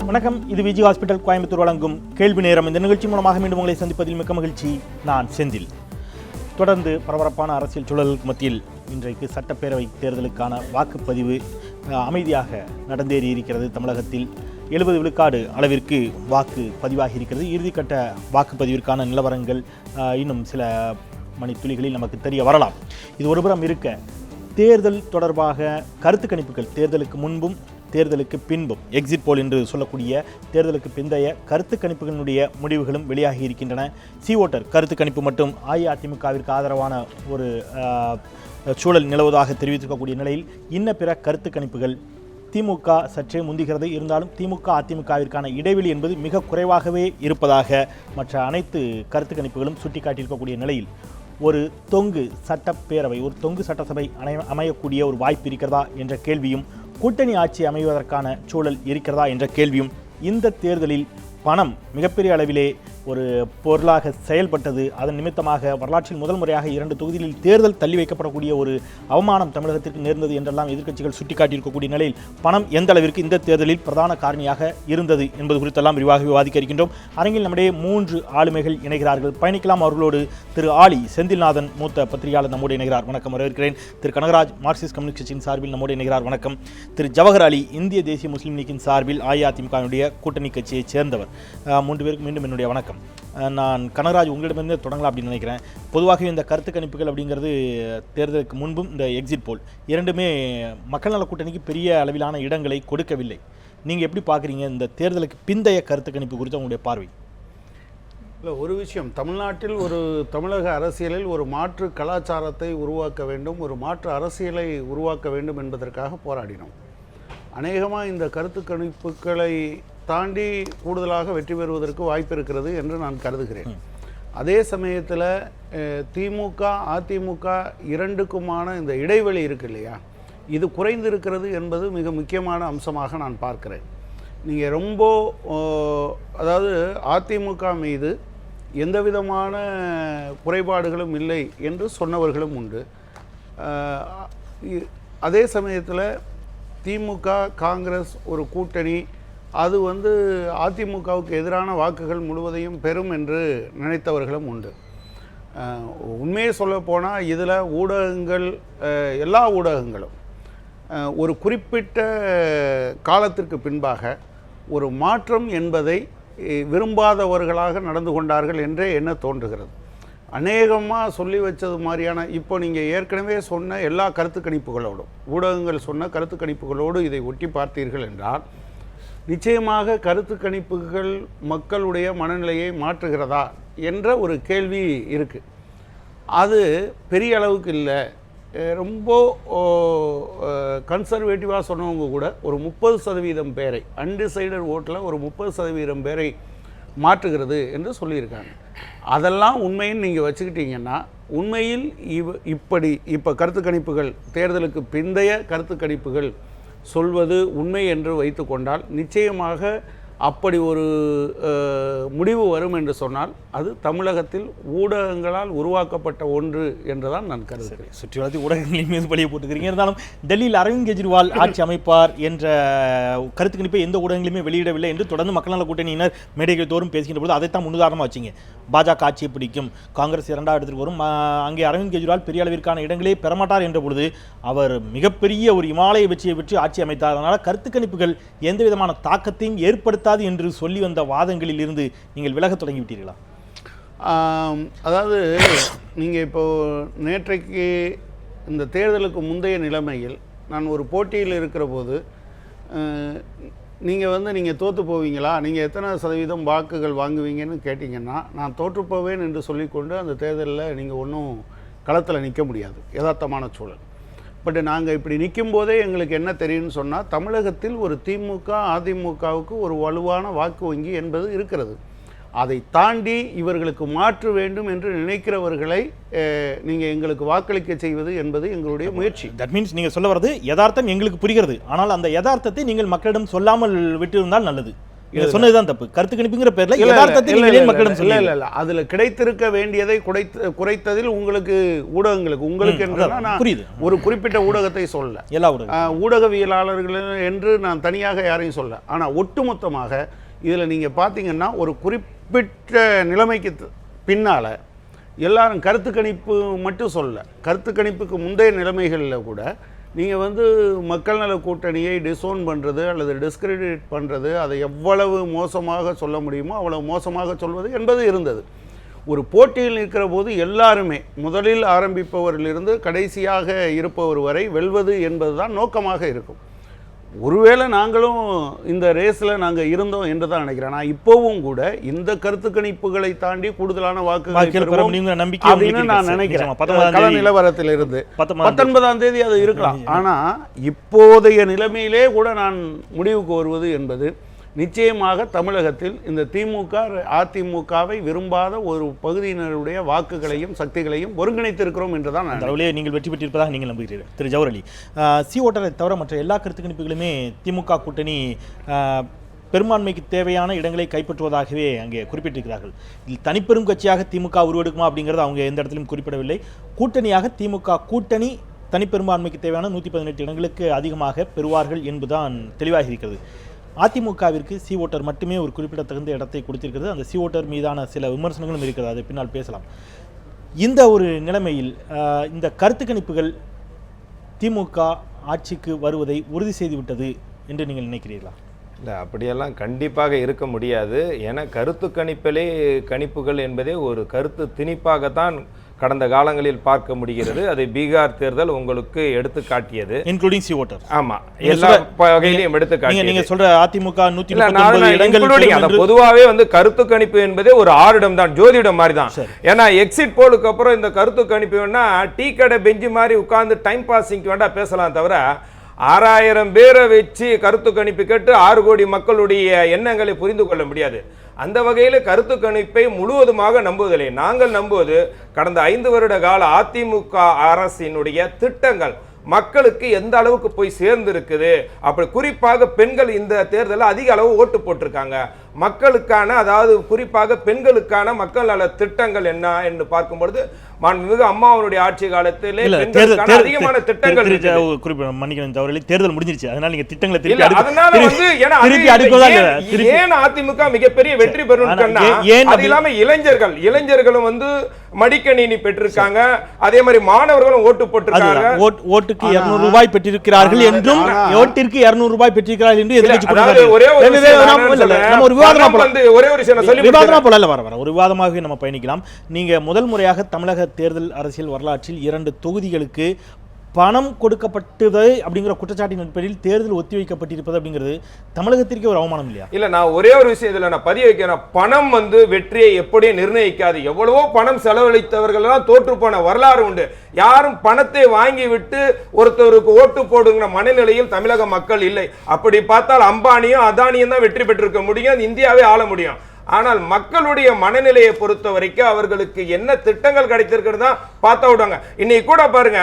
வணக்கம். இது விஜி ஹாஸ்பிட்டல் கோயம்புத்தூர் வழங்கும் கேள்வி நேரம். இந்த நிகழ்ச்சி மூலமாக மீண்டும் உங்களை சந்திப்பதில் மிக்க மகிழ்ச்சி. நான் செந்தில். தொடர்ந்து பரபரப்பான அரசியல் சூழலுக்கு மத்தியில் இன்றைக்கு சட்டப்பேரவை தேர்தலுக்கான வாக்குப்பதிவு அமைதியாக நடந்தேறி இருக்கிறது. தமிழகத்தில் 70 விழுக்காடு அளவிற்கு வாக்கு பதிவாகி இருக்கிறது. இறுதிக்கட்ட வாக்குப்பதிவிற்கான நிலவரங்கள் இன்னும் சில மணித்துளிகளில் நமக்கு தெரிய வரலாம். இது ஒருபுறம் இருக்க, தேர்தல் தொடர்பாக கருத்து கணிப்புகள் தேர்தலுக்கு முன்பும் தேர்தலுக்கு பின்பும் எக்ஸிட் போல் என்று சொல்லக்கூடிய தேர்தலுக்கு பிந்தைய கருத்து கணிப்புகளினுடைய முடிவுகளும் வெளியாகி இருக்கின்றன. சி ஓட்டர் கருத்து கணிப்பு மட்டும் அஇஅதிமுகவிற்கு ஆதரவான ஒரு சூழல் நிலவுவதாக தெரிவித்திருக்கக்கூடிய நிலையில் இன்ன பிற கருத்து கணிப்புகள் திமுக சற்றே முந்துகிறது. இருந்தாலும் திமுக அதிமுகவிற்கான இடைவெளி என்பது மிக குறைவாகவே இருப்பதாக மற்ற அனைத்து கருத்து கணிப்புகளும் சுட்டிக்காட்டியிருக்கக்கூடிய நிலையில் ஒரு தொங்கு சட்டப்பேரவை, ஒரு தொங்கு சட்டசபை அமையக்கூடிய ஒரு வாய்ப்பு இருக்கிறதா என்ற கேள்வியும், கூட்டணி ஆட்சி அமைவதற்கான சூழல் இருக்கிறதா என்ற கேள்வியும், இந்த தேர்தலில் பணம் மிகப்பெரிய அளவிலே ஒரு பொருளாக செயல்பட்டது, அதன் நிமித்தமாக வரலாற்றில் முதல் முறையாக 2 தொகுதிகளில் தேர்தல் தள்ளி வைக்கப்படக்கூடிய ஒரு அவமானம் தமிழகத்திற்கு நேர்ந்தது என்றெல்லாம் எதிர்க்கட்சிகள் சுட்டிக்காட்டியிருக்கக்கூடிய நிலையில் பணம் எந்த அளவிற்கு இந்த தேர்தலில் பிரதான காரணியாக இருந்தது என்பது குறித்தெல்லாம் விரிவாக விவாதிக்க இருக்கின்றோம். அரங்கில் நம்முடைய 3 ஆளுமைகள் இணைகிறார்கள். பயணிக்கலாம். அவர்களோடு திரு ஆலி செந்தில்நாதன், மூத்த பத்திரிகையாளர், நம்மோடு இணைகிறார். வணக்கம், வரவேற்கிறேன். திரு கனகராஜ், மார்க்சிஸ்ட் கம்யூனிஸ்ட் கட்சியின் சார்பில் நம்மோடு இணைகிறார். வணக்கம். திரு ஜவஹர் அலி, இந்திய தேசிய முஸ்லீம் லீக்கின் சார்பில் அஇஅதிமுகவினுடைய கூட்டணி கட்சியைச் சேர்ந்தவர். 3 பேருக்கு மீண்டும் என்னுடைய வணக்கம். நான் கனகராஜ் உங்களிடமிருந்து தொடங்கலாம் அப்படின்னு நினைக்கிறேன். பொதுவாகவே இந்த கருத்து கணிப்புகள் அப்படிங்கிறது தேர்தலுக்கு முன்பும் இந்த எக்ஸிட் போல் இரண்டுமே மக்கள் நல கூட்டணிக்கு பெரிய அளவிலான இடங்களை கொடுக்கவில்லை. நீங்கள் எப்படி பார்க்குறீங்க இந்த தேர்தலுக்கு பிந்தைய கருத்து கணிப்பு குறித்து உங்களுடைய பார்வை? இல்லை, ஒரு விஷயம், தமிழ்நாட்டில் ஒரு தமிழக அரசியலில் ஒரு மாற்று கலாச்சாரத்தை உருவாக்க வேண்டும், ஒரு மாற்று அரசியலை உருவாக்க வேண்டும் என்பதற்காக போராடினோம். அநேகமாக இந்த கருத்து கணிப்புகளை தாண்டி கூடுதலாக வெற்றி பெறுவதற்கு வாய்ப்பு இருக்கிறது என்று நான் கருதுகிறேன். அதே சமயத்தில் திமுக அதிமுக இரண்டுக்குமான இந்த இடைவெளி இருக்கு இல்லையா, இது குறைந்திருக்கிறது என்பது மிக முக்கியமான அம்சமாக நான் பார்க்கிறேன். நீங்கள் ரொம்ப அதாவது அதிமுக மீது எந்த விதமான குறைபாடுகளும் இல்லை என்று சொன்னவர்களும் உண்டு. அதே சமயத்தில் திமுக காங்கிரஸ் ஒரு கூட்டணி, அது அதிமுகவுக்கு எதிரான வாக்குகள் முழுவதையும் பெறும் என்று நினைத்தவர்களும் உண்டு. உண்மையை சொல்ல போனால் இதில் ஊடகங்கள், எல்லா ஊடகங்களும் ஒரு குறிப்பிட்ட காலத்திற்கு பின்பாக ஒரு மாற்றம் என்பதை விரும்பாதவர்களாக நடந்து கொண்டார்கள் என்றே என்ன தோன்றுகிறது. அநேகமாக சொல்லி வச்சது மாதிரியான, இப்போ நீங்கள் ஏற்கனவே சொன்ன எல்லா கருத்து கணிப்புகளோடும், ஊடகங்கள் சொன்ன கருத்து கணிப்புகளோடு இதை ஒட்டி பார்த்தீர்கள் என்றால் நிச்சயமாக கருத்து கணிப்புகள் மக்களுடைய மனநிலையை மாற்றுகிறதா என்ற ஒரு கேள்வி இருக்குது. அது பெரிய அளவுக்கு இல்லை. ரொம்ப கன்சர்வேட்டிவாக சொன்னவங்க கூட ஒரு 30% பேரை, அன்டிசைடட் ஓட்டில் ஒரு 30% பேரை மாற்றுகிறது என்று சொல்லியிருக்காங்க. அதெல்லாம் உண்மைன்னு நீங்கள் வச்சுக்கிட்டீங்கன்னா, உண்மையில் இப்போ கருத்து கணிப்புகள், தேர்தலுக்கு பிந்தைய கருத்து கணிப்புகள் சொல்வது உண்மை என்று வைத்து கொண்டால் நிச்சயமாக அப்படி ஒரு முடிவு வரும் என்று சொன்னால் அது தமிழகத்தில் ஊடகங்களால் உருவாக்கப்பட்ட ஒன்று என்றுதான் நான் கருதுகிறேன். சுற்றி வளர்த்து ஊடகங்களின் மீது பழியை போட்டுக்கிறீங்க. இருந்தாலும் டெல்லியில் அரவிந்த் கெஜ்ரிவால் ஆட்சி அமைப்பார் என்ற கருத்து கணிப்பை எந்த ஊடகங்களுமே வெளியிடவில்லை என்று தொடர்ந்து மக்கள் நல கூட்டணியினர் மேடைகள் தோறும் பேசுகின்ற பொழுது அதைத்தான் முன்னுதாரணமாக வச்சிங்க. பாஜக ஆட்சியை பிடிக்கும், காங்கிரஸ் 2வது இடத்திற்கு வரும், அங்கே அரவிந்த் கெஜ்ரிவால் பெரிய அளவிற்கான இடங்களே பெறமாட்டார் என்ற பொழுது அவர் மிகப்பெரிய ஒரு இமாலய வெற்றியை பெற்று ஆட்சி அமைத்தார். அதனால் கருத்து கணிப்புகள் எந்த விதமான தாக்கத்தையும் ஏற்படுத்தாது என்று சொல்லி வந்த வாதங்களில் இருந்து நீங்கள் விலக தொடங்கிவிட்டீர்களா? அதாவது நீங்கள் இப்போது நேற்றைக்கு இந்த தேர்தலுக்கு முந்தைய நிலைமையில் நான் ஒரு போட்டியில் இருக்கிற போது நீங்கள் தோற்று போவீங்களா, நீங்கள் எத்தனை சதவீதம் வாக்குகள் வாங்குவீங்கன்னு கேட்டிங்கன்னா, நான் தோற்றுப்போவேன் என்று சொல்லிக்கொண்டு அந்த தேர்தலில் நீங்கள் ஒன்றும் களத்தில் நிற்க முடியாது, யதார்த்தமான சூழல். பட் நாங்கள் இப்படி நிற்கும் போதே எங்களுக்கு என்ன தெரியும்னு சொன்னால், தமிழகத்தில் ஒரு திமுக அதிமுகவுக்கு ஒரு வலுவான வாக்கு வங்கி என்பது இருக்கிறது. அதை தாண்டி இவர்களுக்கு மாற்று வேண்டும் என்று நினைக்கிறவர்களை நீங்கள் எங்களுக்கு வாக்களிக்க செய்வது என்பது எங்களுடைய முயற்சி. தட் மீன்ஸ் நீங்கள் சொல்ல வர்றது யதார்த்தம் எங்களுக்கு புரிகிறது, ஆனால் அந்த யதார்த்தத்தை நீங்கள் மக்களிடம் சொல்லாமல் விட்டிருந்தால் நல்லது. நீங்க சொன்னதுதான் தப்பு. கருத்து கணிப்புங்கிற பேர்ல யதார்த்தத்தை நீங்க ஏன் மக்களிடம் இல்ல இல்ல இல்ல அதுல கிடைத்திருக்க வேண்டியதை குறைத்ததில் உங்களுக்கு ஊடகங்களுக்கு என்றால் நான் ஒரு குறிப்பிட்ட ஊடகத்தை சொல்ல, எல்லா ஊடகம் ஊடகவியலாளர்கள் என்று நான் தனியாக யாரையும் சொல்ல. ஆனா ஒட்டுமொத்தமாக இதுல நீங்க பாத்தீங்கன்னா ஒரு குறிப்பிட்ட நிலைமைக்கு பின்னால எல்லாரும் கருத்து கணிப்பு மட்டும் சொல்ல, கருத்து கணிப்புக்கு முந்தைய நிலைமைகளில் கூட நீங்கள் வந்து மக்கள் நல கூட்டணியை டிசோன் பண்ணுறது அல்லது டிஸ்கிரெடிட் பண்ணுறது, அதை எவ்வளவு மோசமாக சொல்ல முடியுமோ அவ்வளவு மோசமாக சொல்வது என்பது இருந்தது. ஒரு போட்டியில் நிற்கிற போது எல்லாருமே முதலில் ஆரம்பிப்பவரிலிருந்து கடைசியாக இருப்பவர் வரை வெல்வது என்பது தான் நோக்கமாக இருக்கும். ஒருவேளை நாங்களும் இந்த ரேஸில் நாங்கள் இருந்தோம் என்று தான் நினைக்கிறேன். நான் இப்போவும் கூட இந்த கருத்து கணிப்புகளை தாண்டி கூடுதலான வாக்குகள் அப்படின்னு நான் நினைக்கிறேன். கள நிலவரத்தில் இருந்து 19ஆம் தேதி அது இருக்கலாம். ஆனால் இப்போதைய நிலைமையிலே கூட நான் முடிவுக்கு வருவது என்பது நிச்சயமாக தமிழகத்தில் இந்த திமுக அதிமுகவை விரும்பாத ஒரு பகுதியினருடைய வாக்குகளையும் சக்திகளையும் ஒருங்கிணைத்திருக்கிறோம் என்றுதான் நீங்கள் வெற்றி பெற்றிருப்பதாக நீங்கள் நம்புகிறீர்கள். திரு ஜவஹர் அலி, சி ஓட்டரை தவிர மற்ற எல்லா கருத்து கணிப்புகளுமே திமுக கூட்டணி பெரும்பான்மைக்கு தேவையான இடங்களை கைப்பற்றுவதாகவே அங்கே குறிப்பிட்டிருக்கிறார்கள். இதில் தனிப்பெரும் கட்சியாக திமுக உருவெடுக்குமா அப்படிங்கிறது அவங்க எந்த இடத்திலும் குறிப்பிடவில்லை. கூட்டணியாக திமுக கூட்டணி தனிப்பெரும்பான்மைக்கு தேவையான 118 இடங்களுக்கு அதிகமாக பெறுவார்கள் என்பதுதான் தெளிவாக இருக்கிறது. அதிமுகவிற்கு சி ஓட்டர் மட்டுமே ஒரு குறிப்பிடத்தகுந்த இடத்தை கொடுத்திருக்கிறது. அந்த சி ஓட்டர் மீதான சில விமர்சனங்களும் இருக்கிறது, அதை பின்னால் பேசலாம். இந்த ஒரு நிலைமையில் இந்த கருத்து கணிப்புகள் திமுக ஆட்சிக்கு வருவதை உறுதி செய்துவிட்டது என்று நீங்கள் நினைக்கிறீர்களா? இல்லை, அப்படியெல்லாம் கண்டிப்பாக இருக்க முடியாது. ஏன்னா கருத்து கணிப்புகள் என்பதே ஒரு கருத்து திணிப்பாகத்தான் கடந்த காலங்களில் பார்க்க முடிகிறது. அதை பீகார் தேர்தல் உங்களுக்கு எடுத்து காட்டியது, இன்க்ளூடிங் சி ஓட்டர். ஆமா, எல்லா வகையிலையும் எடுத்து காட்டியது. நீங்க சொல்ற அதிமுக 139 இடங்கள் பொதுவாகவே வந்து கருத்து கணிப்பு என்பதே ஒரு ஆரிடம் தான், ஜோதிடம் மாதிரி தான். ஏன்னா எக்ஸிட் போலுக்கு அப்புறம் இந்த கருத்து கணிப்பு வேணா டீ கடை பெஞ்சு மாதிரி உட்கார்ந்து டைம் பாசிங்க்கு வேண்டா பேசலாம் தவிர 6000 பேரை வச்சு கருத்து கணிப்பு கேட்டு 6 கோடி மக்களுடைய எண்ணங்களை புரிந்து கொள்ள முடியாது. அந்த வகையில் கருத்து கணிப்பை முழுவதுமாக நம்புவதில்லை. நாங்கள் நம்புவது கடந்த 5 வருட கால அதிமுக அரசினுடைய திட்டங்கள் மக்களுக்கு எந்த அளவுக்கு போய் சேர்ந்து இருக்குது. அப்படி குறிப்பாக பெண்கள் இந்த தேர்தலில் அதிக அளவு ஓட்டு போட்டிருக்காங்க. மக்களுக்கான, அதாவது குறிப்பாக பெண்களுக்கான மக்கள் நல திட்டங்கள் என்ன என்று பார்க்கும்பொழுது மாண்புமிகு அம்மாவுடைய ஆட்சி காலத்திலே பெண்களுக்கான அதிகமான திட்டங்கள் தேர்தல் முடிஞ்சிருச்சு. அதனால நீங்க திட்டங்களை ஏன் அதிமுக மிகப்பெரிய வெற்றி பெறும்? அது இல்லாம இளைஞர்களும் வந்து மடிக்கணினி பெற்றிருக்காங்க. அதே மாதிரி மாணவர்களும் ஓட்டு போட்டிருக்காங்க. ஓட்டுக்கு 200 ரூபாய் பெற்றிருக்கிறார்கள் என்றும் ஓட்டிற்கு 200 ரூபாய் பெற்றிருக்கிறார்கள் என்று ஒரு விவாதமாக நம்ம பயணிக்கலாம். நீங்க முதல் முறையாக தமிழக தேர்தல் அரசியல் வரலாற்றில் 2 தொகுதிகளுக்கு பணம் கொடுக்கப்பட்டது அப்படிங்கிற குற்றச்சாட்டின் அடிப்படையில் தேர்தல் ஒத்திவைக்கப்பட்டிருப்பது அப்படிங்கிறது தமிழகத்திற்கு ஒரு அவமானம் இல்லையா? இல்ல, நான் ஒரே ஒரு விஷயம் இதுல நான் பதிய வைக்கிறேன். பணம் வந்து வெற்றியை எப்படியே நிர்ணயிக்காது. எவ்வளவோ பணம் செலவழித்தவர்கள் எல்லாம் தோற்று போன வரலாறு உண்டு. யாரும் பணத்தை வாங்கி விட்டு ஒருத்தருக்கு ஓட்டு போடுங்கிற மனநிலையில் தமிழக மக்கள் இல்லை. அப்படி பார்த்தால் அம்பானியும் அதானியும் தான் வெற்றி பெற்றிருக்க முடியும், இந்தியாவே ஆள முடியும். ஆனால் மக்களுடைய மனநிலையை பொறுத்த வரைக்கும் அவர்களுக்கு என்ன திட்டங்கள் கிடைத்திருக்கிறதா பார்த்தா விடுவாங்க. இன்னைக்கு கூட பாருங்க,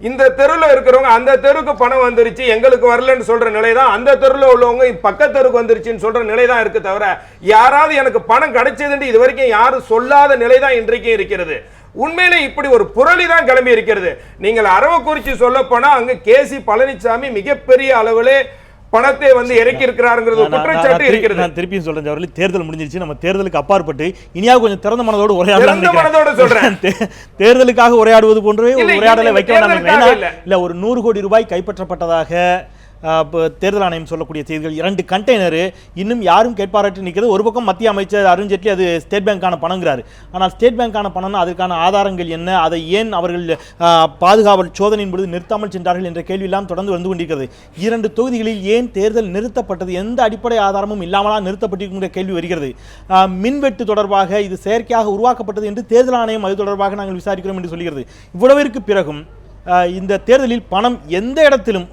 இந்த தெருவில் இருக்கிறவங்க அந்த தெருவுக்கு பணம் வந்துருச்சு எங்களுக்கு வரலன்னு சொல்ற நிலை தான், அந்த தெருவில் உள்ளவங்க பக்கத்து தெருவுக்கு வந்துருச்சுன்னு சொல்ற நிலை தான் இருக்கு தவிர யாராவது எனக்கு பணம் கிடைச்சதுன்னு இது வரைக்கும் யாரும் சொல்லாத நிலை தான் இன்றைக்கும் இருக்கிறது. உண்மையிலே இப்படி ஒரு புரளி தான் கிளம்பி இருக்கிறது. நீங்கள் அரவக்குறிச்சி சொல்ல போனா அங்க கேசி பழனிசாமி மிகப்பெரிய அளவிலே பணத்தை வந்து இறக்கி இருக்கிறாருங்கிறது குற்றச்சாட்டு இருக்கிறது. நான் திருப்பியும் சொல்றேன், அவர்கள் தேர்தல் முடிஞ்சிருச்சு. நம்ம தேர்தலுக்கு அப்பாற்பட்டு இனியாவது கொஞ்சம் திறந்த மனதோடு உரையாடலாம். தேர்தலுக்காக உரையாடுவது போன்றவே ஒரு உரையாடலை வைக்க வேண்டாம். இல்ல, ஒரு 100 கோடி ரூபாய் கைப்பற்றப்பட்டதாக தேர்தல் ஆணையம் சொல்லக்கூடிய செய்திகள், 2 கண்டெய்னர் இன்னும் யாரும் கேட்பாரற்று நிற்கிறது. ஒரு பக்கம் மத்திய அமைச்சர் அருண்ஜேட்லி அது ஸ்டேட் பேங்கான பணங்கிறாரு. ஆனால் ஸ்டேட் பேங்கான பணம்னா அதற்கான ஆதாரங்கள் என்ன, அதை ஏன் அவர்கள் பாதுகாவல் சோதனையின் பொழுது நிறுத்தாமல் சென்றார்கள் என்ற கேள்வி எல்லாம் தொடர்ந்து வந்து கொண்டிருக்கிறது. 2 தொகுதிகளில் ஏன் தேர்தல் நிறுத்தப்பட்டது, எந்த அடிப்படை ஆதாரமும் இல்லாமலா நிறுத்தப்பட்டிருக்கிற கேள்வி வருகிறது. மின்வெட்டு தொடர்பாக இது செயற்கையாக உருவாக்கப்பட்டது என்று தேர்தல் ஆணையம் அது தொடர்பாக நாங்கள் விசாரிக்கிறோம் என்று சொல்கிறது. இவ்வளவிற்கு பிறகும் இந்த தேர்தலில் பணம் எந்த இடத்திலும்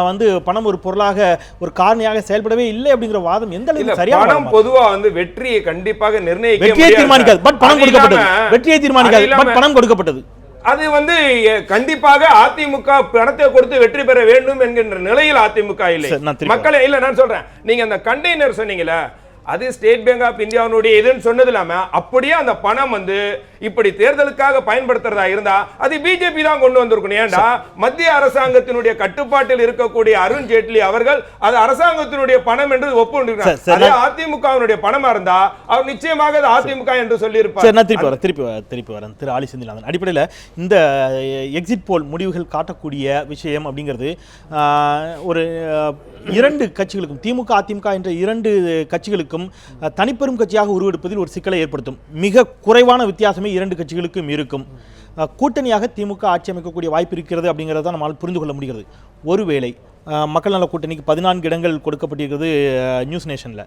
வந்து பணம் ஒரு பொருளாக ஒரு காரணியாக செயல்படவே இல்லை அப்படிங்கிற வாதம் எந்த அளவுக்கு சரியான? பணம் பொதுவா வந்து வெற்றியை கண்டிப்பாக நிர்ணயிக்க வெற்றியை தீர்மானிக்காது, பட் பணம் கொடுக்கப்பட்டது. வெற்றியை தீர்மானிக்காது, பட் பணம் கொடுக்கப்பட்டது. அது வந்து கண்டிப்பாக அதிமுக பணத்தை கொடுத்து வெற்றி பெற வேண்டும் என்கின்ற நிலையில் அதிமுக இல்லை. மக்களை இல்ல, நான் சொல்றேன், நீங்க அந்த கண்டெய்னர் சொன்னீங்கல்ல, அது ஸ்டேட் பேங்க் ஆஃப் இந்தியாவுடைய இதுன்னு சொன்னது இல்லாம அப்படியே அந்த பணம் வந்து இப்படி தேர்தலுக்காக பயன்படுத்துறதா இருந்தா அது பிஜேபி தான் கொண்டு வந்திருக்கணும். ஏன்டா மத்திய அரசாங்கத்தினுடைய கட்டுப்பாட்டில் இருக்கக்கூடிய அருண் ஜேட்லி அவர்கள் அது அரசாங்கத்தினுடைய பணம் என்று ஒப்புக்கொண்டிருக்கிறார். அதிமுகவினுடைய பணமா இருந்தா அவர் நிச்சயமாக அது அதிமுக என்று சொல்லி இருப்பார். நான் திருப்பி வரேன் திரு ஆலி செந்தில்நாதன். அடிப்படையில் இந்த எக்ஸிட் போல் முடிவுகள் காட்டக்கூடிய விஷயம் அப்படிங்கிறது ஒரு இரண்டு கட்சிகளுக்கும் திமுக அதிமுக என்ற இரண்டு கட்சிகளுக்கும் தனிப்பெரும் கட்சியாக உருவெடுப்பதில் ஒரு சிக்கலை ஏற்படுத்தும். மிக குறைவான வித்தியாசமே இரண்டு கட்சிகளுக்கும் இருக்கும். கூட்டணியாக திமுக ஆட்சி அமைக்கக்கூடிய வாய்ப்பு இருக்கிறது அப்படிங்கிறத நம்மால் புரிந்து கொள்ள முடிகிறது. ஒருவேளை மக்கள் நல கூட்டணிக்கு 14 இடங்கள் கொடுக்கப்பட்டிருக்கிறது நியூஸ் நேஷனில்.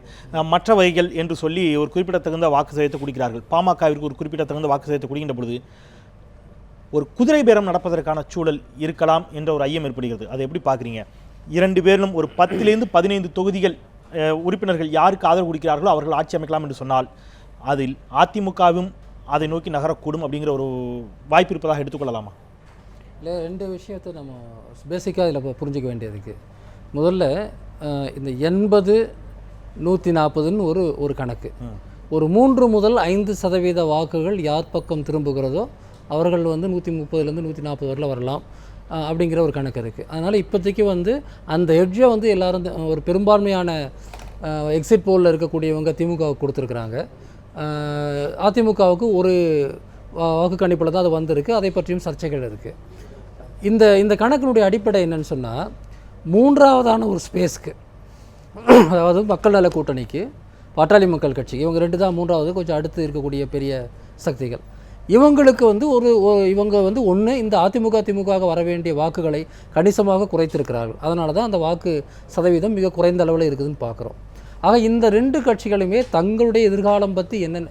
மற்ற வகைகள் என்று சொல்லி ஒரு குறிப்பிடத்தகுந்த வாக்கு சதவீதத்தை கொடுக்கிறார்கள். பாமகவிற்கு ஒரு குறிப்பிடத்தகுந்த வாக்கு சதவீதத்தை கொடுக்கின்ற பொழுது ஒரு குதிரை பேரம் நடப்பதற்கான சூழல் இருக்கலாம் என்ற ஒரு ஐயம் ஏற்படுகிறது. அதை எப்படி பார்க்குறீங்க? இரண்டு பேரிலும் ஒரு 10 to 15 தொகுதிகள் உறுப்பினர்கள் யாருக்கு ஆதரவு கொடுக்கிறார்களோ அவர்கள் ஆட்சி அமைக்கலாம் என்று சொன்னால் அதில் அதிமுகவும் அதை நோக்கி நகரக்கூடும் அப்படிங்கிற ஒரு வாய்ப்பு இருப்பதாக எடுத்துக்கொள்ளலாமா? இல்லை, ரெண்டு விஷயத்தை நம்ம பேசிக்காக இதில் புரிஞ்சிக்க வேண்டியதுக்கு முதல்ல இந்த 80-140ன்னு ஒரு கணக்கு. ஒரு 3 முதல் 5% வாக்குகள் யார் பக்கம் திரும்புகிறதோ அவர்கள் வந்து 130லேருந்து 140 வரல வரலாம் அப்படிங்கிற ஒரு கணக்கு இருக்குது. அதனால் இப்போதைக்கு வந்து அந்த எட்ஜை வந்து எல்லோரும் ஒரு பெரும்பான்மையான எக்ஸிட் போலில் இருக்கக்கூடியவங்க திமுகவுக்கு கொடுத்துருக்குறாங்க. அதிமுகவுக்கு ஒரு வாக்கு கணிப்பில் தான் அது வந்திருக்கு. அதை பற்றியும் சர்ச்சைகள் இருக்குது. இந்த கணக்கினுடைய அடிப்படை என்னன்னு சொன்னால், மூன்றாவதான ஒரு ஸ்பேஸ்க்கு, அதாவது மக்கள் நல கூட்டணிக்கு, பாட்டாளி மக்கள் கட்சிக்கு, இவங்க 2 தான் மூன்றாவது, கொஞ்சம் அடுத்து இருக்கக்கூடிய பெரிய சக்திகள். இவங்களுக்கு வந்து இவங்க வந்து ஒன்று இந்த அதிமுக திமுக வர வேண்டிய வாக்குகளை கணிசமாக குறைத்திருக்கிறார்கள். அதனால தான் அந்த வாக்கு சதவீதம் மிக குறைந்த அளவில் இருக்குதுன்னு பார்க்குறோம். ஆக இந்த 2 கட்சிகளுமே தங்களுடைய எதிர்காலம் பற்றி என்னென்ன,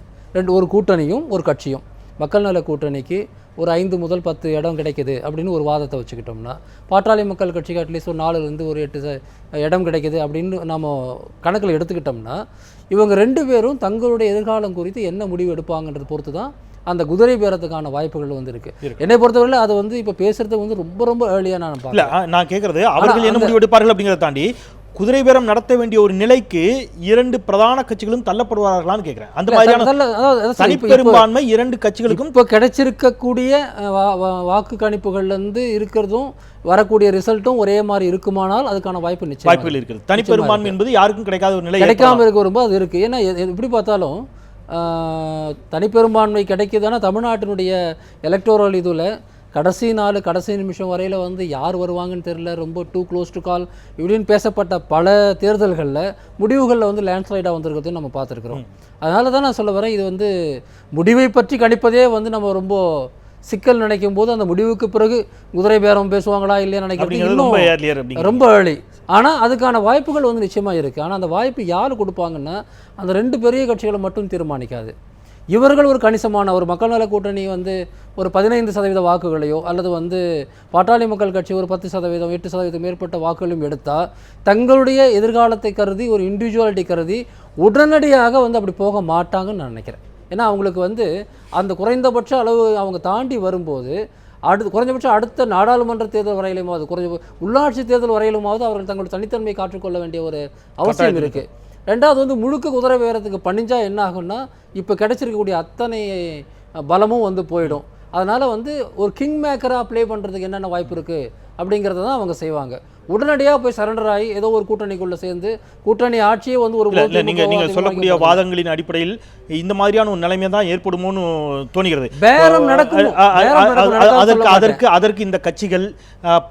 ஒரு கூட்டணியும் ஒரு கட்சியும், மக்கள் நல கூட்டணிக்கு ஒரு 5 முதல் 10 இடம் கிடைக்குது அப்படின்னு ஒரு வாதத்தை வச்சுக்கிட்டோம்னா, பாட்டாளி மக்கள் கட்சிக்கு அட்லீஸ்ட் ஒரு 4லேருந்து ஒரு 8 இடம் கிடைக்குது அப்படின்னு நம்ம கணக்கில் எடுத்துக்கிட்டோம்னா, இவங்க 2 பேரும் தங்களுடைய எதிர்காலம் குறித்து என்ன முடிவு எடுப்பாங்கன்றது பொறுத்து தான் அந்த குதிரை பேரத்துக்கான வாய்ப்புகள் வந்து இருக்கு. என்னை பொறுத்தவரையில் அது வந்து இப்போ பேசுறது வந்து ரொம்ப ஏர்லியாக நான் பார்க்கல. நான் கேட்கறது அவர்கள் என்ன முடிவு எடுப்பார்கள் அப்படிங்கிறத தாண்டி குதிரை பேரம் நடத்த வேண்டிய ஒரு நிலைக்கு 2 பிரதான கட்சிகளும் தள்ளப்படுவார்களான்னு கேட்கிறேன். அந்த மாதிரியான தனிப்பெரும்பான்மை 2 கட்சிகளுக்கும் இப்போ கிடைச்சிருக்கக்கூடிய வாக்கு கணிப்புகள்லேருந்து இருக்கிறதும் வரக்கூடிய ரிசல்ட்டும் ஒரே மாதிரி இருக்குமானால் அதுக்கான வாய்ப்பு நிச்சயம் வாய்ப்புகள் இருக்குது. தனிப்பெரும்பான்மை என்பது யாருக்கும் கிடைக்காத ஒரு நிலை, கிடைக்காம இருக்க வரும்போது அது இருக்குது. ஏன்னா எப்படி பார்த்தாலும் தனிப்பெரும்பான்மை கிடைக்குதுன்னா தமிழ்நாட்டினுடைய எலக்டோரல் இதில் கடைசி நிமிஷம் வரையில் வந்து யார் வருவாங்கன்னு தெரியல, ரொம்ப டூ க்ளோஸ் டு கால் இப்படின்னு பேசப்பட்ட பல தேர்தல்களில் முடிவுகளில் வந்து லேண்ட்ஸ்லைடாக வந்திருக்கிறதையும் நம்ம பார்த்துருக்குறோம். அதனால தான் நான் சொல்ல வரேன், இது வந்து முடிவை பற்றி கணிப்பதே வந்து நம்ம ரொம்ப சிக்கல் நினைக்கும் போது அந்த முடிவுக்கு பிறகு குதிரை பேரம் பேசுவாங்களா இல்லையா நினைக்கிறது இன்னும் ரொம்ப ஏர்லி. ஆனால் அதுக்கான வாய்ப்புகள் வந்து நிச்சயமாக இருக்குது. ஆனால் அந்த வாய்ப்பு யார் கொடுப்பாங்கன்னா அந்த 2 பெரிய கட்சிகளை மட்டும் தீர்மானிக்காது. இவர்கள் ஒரு கணிசமான ஒரு மக்கள் நல கூட்டணி வந்து ஒரு 15% வாக்குகளையோ அல்லது வந்து பாட்டாளி மக்கள் கட்சி ஒரு 10%, 8% மேற்பட்ட வாக்குகளையும் எடுத்தால் தங்களுடைய எதிர்காலத்தை கருதி ஒரு இண்டிவிஜுவாலிட்டி கருதி உடனடியாக வந்து அப்படி போக மாட்டாங்கன்னு நான் நினைக்கிறேன். ஏன்னா அவங்களுக்கு வந்து அந்த குறைந்தபட்ச அளவு அவங்க தாண்டி வரும்போது குறைஞ்சபட்சம் அடுத்த நாடாளுமன்ற தேர்தல் வரையிலுமாவது, உள்ளாட்சி தேர்தல் வரையிலுமாவது அவர்கள் தங்களுடைய தனித்தன்மையை காற்றுக்கொள்ள வேண்டிய ஒரு அவசியம் இருக்குது. ரெண்டாவது வந்து முழுக்க குதிரை வேறதுக்கு பணிஞ்சா என்ன ஆகும்னா இப்போ கிடைச்சிருக்கக்கூடிய அத்தனை பலமும் வந்து போயிடும். அதனால் வந்து ஒரு கிங் மேக்கராக ப்ளே பண்ணுறதுக்கு என்னென்ன வாய்ப்பு இருக்குது அப்படிங்கிறத தான் அவங்க செய்வாங்க. உடனடியாக போய் சரண்டர் ஆகி ஏதோ ஒரு கூட்டணிக்குள்ளே சேர்ந்து கூட்டணி ஆட்சியே வந்து ஒரு நீங்கள் சொல்லக்கூடிய வாதங்களின் அடிப்படையில் இந்த மாதிரியான ஒரு நிலைமை தான் ஏற்படுமோன்னு தோணுகிறது. அதற்கு இந்த கட்சிகள்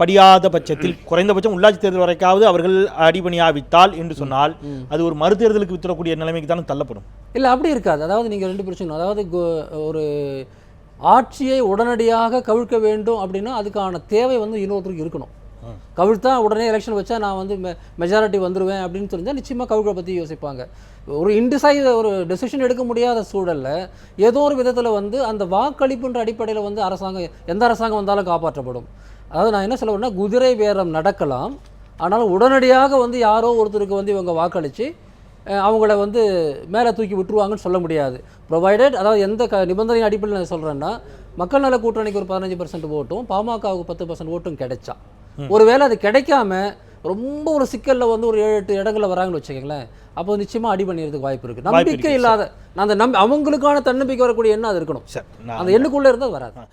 படியாத பட்சத்தில் குறைந்தபட்சம் உள்ளாட்சி தேர்தல் வரைக்காவது அவர்கள் அடிபணியாவிட்டால் என்று சொன்னால் அது ஒரு மறு தேர்தலுக்கு வித்தரக்கூடிய நிலைமைக்கு தானே தள்ளப்படும். இல்லை, அப்படி இருக்காது. அதாவது நீங்கள் 2 பிரச்சனை, அதாவது ஒரு ஆட்சியை உடனடியாக கவிழ்க்க வேண்டும் அப்படின்னா அதுக்கான தேவை வந்து இன்னொருத்தருக்கு இருக்கணும். கவிழ்த்தா உடனே எலெக்ஷன் வச்சா நான் வந்து மெஜாரிட்டி வந்துடுவேன் அப்படின்னு தெரிஞ்சால் நிச்சயமாக கவிழ்ப்பை பற்றி யோசிப்பாங்க. ஒரு ஒரு டெசிஷன் எடுக்க முடியாத சூழலில் ஏதோ ஒரு விதத்தில் வந்து அந்த வாக்களிப்புன்ற அடிப்படையில் வந்து எந்த அரசாங்கம் வந்தாலும் காப்பாற்றப்படும். அதாவது நான் என்ன சொல்ல வரேன்னா, குதிரை பேரம் நடக்கலாம், ஆனாலும் உடனடியாக வந்து யாரோ ஒருத்தருக்கு வந்து இவங்க வாக்களித்து அவங்கள வந்து மேலே தூக்கி விட்டுருவாங்கன்னு சொல்ல முடியாது. ப்ரொவைடட், அதாவது எந்த நிபந்தனை அடிப்படையில் நான் சொல்கிறேன்னா, மக்கள் நல கூட்டணிக்கு ஒரு 15% ஓட்டும் பாமகவுக்கு 10% ஓட்டும் கிடைச்சா, ஒருவேளை அது கிடைக்காம ரொம்ப ஒரு சிக்கலில் வந்து ஒரு 7-8 இடங்களில் வராங்கன்னு வச்சுக்கோங்களேன், அப்போ நிச்சயமாக அடி பண்ணிடுறதுக்கு வாய்ப்பு இருக்குது. வாய்ப்பு நம்பிக்கை இருக்கு, இல்லாத அந்த அவங்களுக்கான தன்னம்பிக்கை வரக்கூடிய எண்ணம் அது இருக்கணும். சார் அந்த எண்ணுக்குள்ளே இருந்தால் வராது.